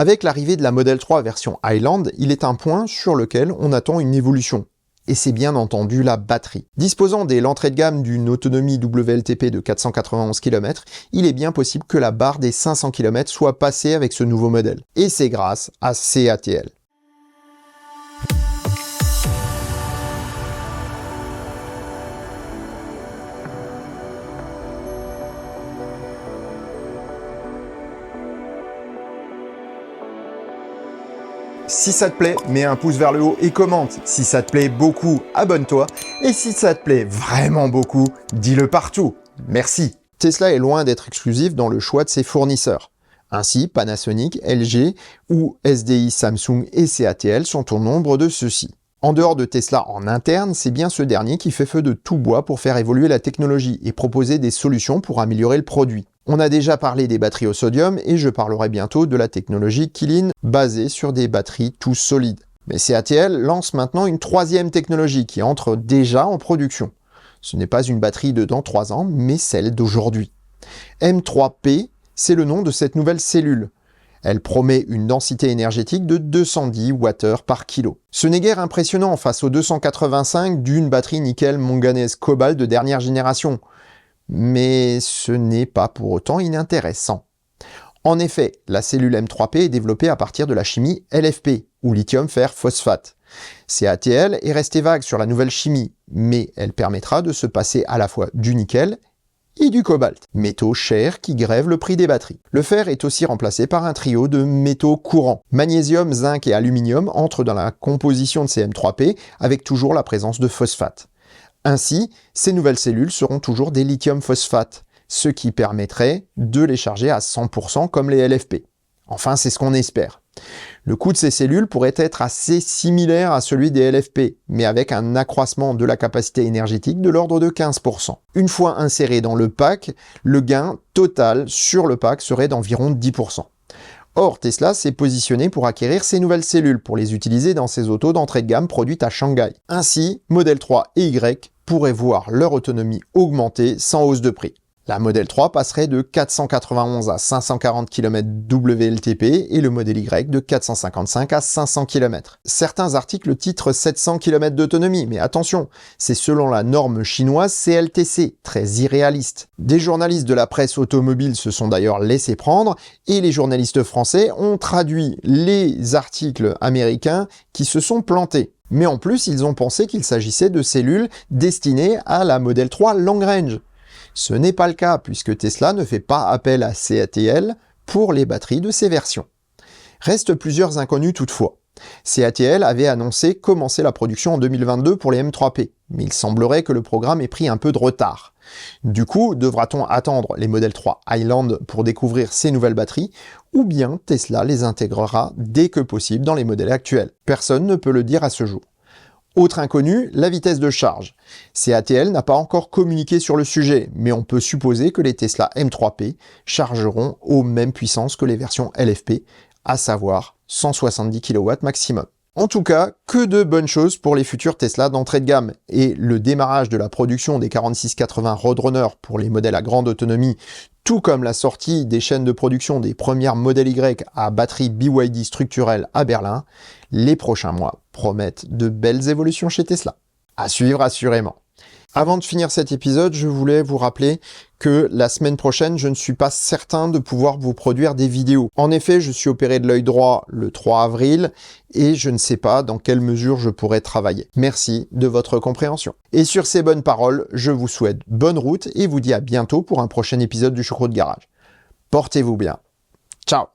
Avec l'arrivée de la Model 3 version Highland, il est un point sur lequel on attend une évolution. Et c'est bien entendu la batterie. Disposant dès l'entrée de gamme d'une autonomie WLTP de 491 km, il est bien possible que la barre des 500 km soit passée avec ce nouveau modèle. Et c'est grâce à CATL. Si ça te plaît, mets un pouce vers le haut et commente. Si ça te plaît beaucoup, abonne-toi. Et si ça te plaît vraiment beaucoup, dis-le partout. Merci. Tesla est loin d'être exclusif dans le choix de ses fournisseurs. Ainsi, Panasonic, LG ou SDI, Samsung et CATL sont au nombre de ceux-ci. En dehors de Tesla en interne, c'est bien ce dernier qui fait feu de tout bois pour faire évoluer la technologie et proposer des solutions pour améliorer le produit. On a déjà parlé des batteries au sodium et je parlerai bientôt de la technologie Qilin basée sur des batteries tout solides. Mais CATL lance maintenant une troisième technologie qui entre déjà en production. Ce n'est pas une batterie de dans 3 ans, mais celle d'aujourd'hui. M3P, c'est le nom de cette nouvelle cellule. Elle promet une densité énergétique de 210 Wh par kilo. Ce n'est guère impressionnant face aux 285 d'une batterie nickel-manganèse-cobalt de dernière génération. Mais ce n'est pas pour autant inintéressant. En effet, la cellule M3P est développée à partir de la chimie LFP, ou lithium-fer-phosphate. CATL est resté vague sur la nouvelle chimie, mais elle permettra de se passer à la fois du nickel et du cobalt, métaux chers qui grèvent le prix des batteries. Le fer est aussi remplacé par un trio de métaux courants. Magnésium, zinc et aluminium entrent dans la composition de ces M3P avec toujours la présence de phosphate. Ainsi, ces nouvelles cellules seront toujours des lithium-phosphate, ce qui permettrait de les charger à 100% comme les LFP. Enfin, c'est ce qu'on espère. Le coût de ces cellules pourrait être assez similaire à celui des LFP, mais avec un accroissement de la capacité énergétique de l'ordre de 15%. Une fois inséré dans le pack, le gain total sur le pack serait d'environ 10%. Or, Tesla s'est positionné pour acquérir ces nouvelles cellules pour les utiliser dans ses autos d'entrée de gamme produites à Shanghai. Ainsi, Model 3 et Y pourraient voir leur autonomie augmenter sans hausse de prix. La Model 3 passerait de 491 à 540 km WLTP et le modèle Y de 455 à 500 km. Certains articles titrent 700 km d'autonomie, mais attention, c'est selon la norme chinoise CLTC, très irréaliste. Des journalistes de la presse automobile se sont d'ailleurs laissés prendre et les journalistes français ont traduit les articles américains qui se sont plantés. Mais en plus, ils ont pensé qu'il s'agissait de cellules destinées à la Model 3 Long Range. Ce n'est pas le cas puisque Tesla ne fait pas appel à CATL pour les batteries de ces versions. Restent plusieurs inconnus toutefois. CATL avait annoncé commencer la production en 2022 pour les M3P, mais il semblerait que le programme ait pris un peu de retard. Du coup, devra-t-on attendre les Model 3 Highland pour découvrir ces nouvelles batteries, ou bien Tesla les intégrera dès que possible dans les modèles actuels? Personne ne peut le dire à ce jour. Autre inconnu, la vitesse de charge. CATL n'a pas encore communiqué sur le sujet, mais on peut supposer que les Tesla M3P chargeront aux mêmes puissances que les versions LFP, à savoir 170 kW maximum. En tout cas, que de bonnes choses pour les futurs Tesla d'entrée de gamme, et le démarrage de la production des 4680 Roadrunner pour les modèles à grande autonomie, tout comme la sortie des chaînes de production des premières modèles Y à batterie BYD structurelle à Berlin, les prochains mois promettent de belles évolutions chez Tesla. À suivre assurément. Avant de finir cet épisode, je voulais vous rappeler que la semaine prochaine, je ne suis pas certain de pouvoir vous produire des vidéos. En effet, je suis opéré de l'œil droit le 3 avril et je ne sais pas dans quelle mesure je pourrai travailler. Merci de votre compréhension. Et sur ces bonnes paroles, je vous souhaite bonne route et vous dis à bientôt pour un prochain épisode du Choucroute Garage. Portez-vous bien. Ciao!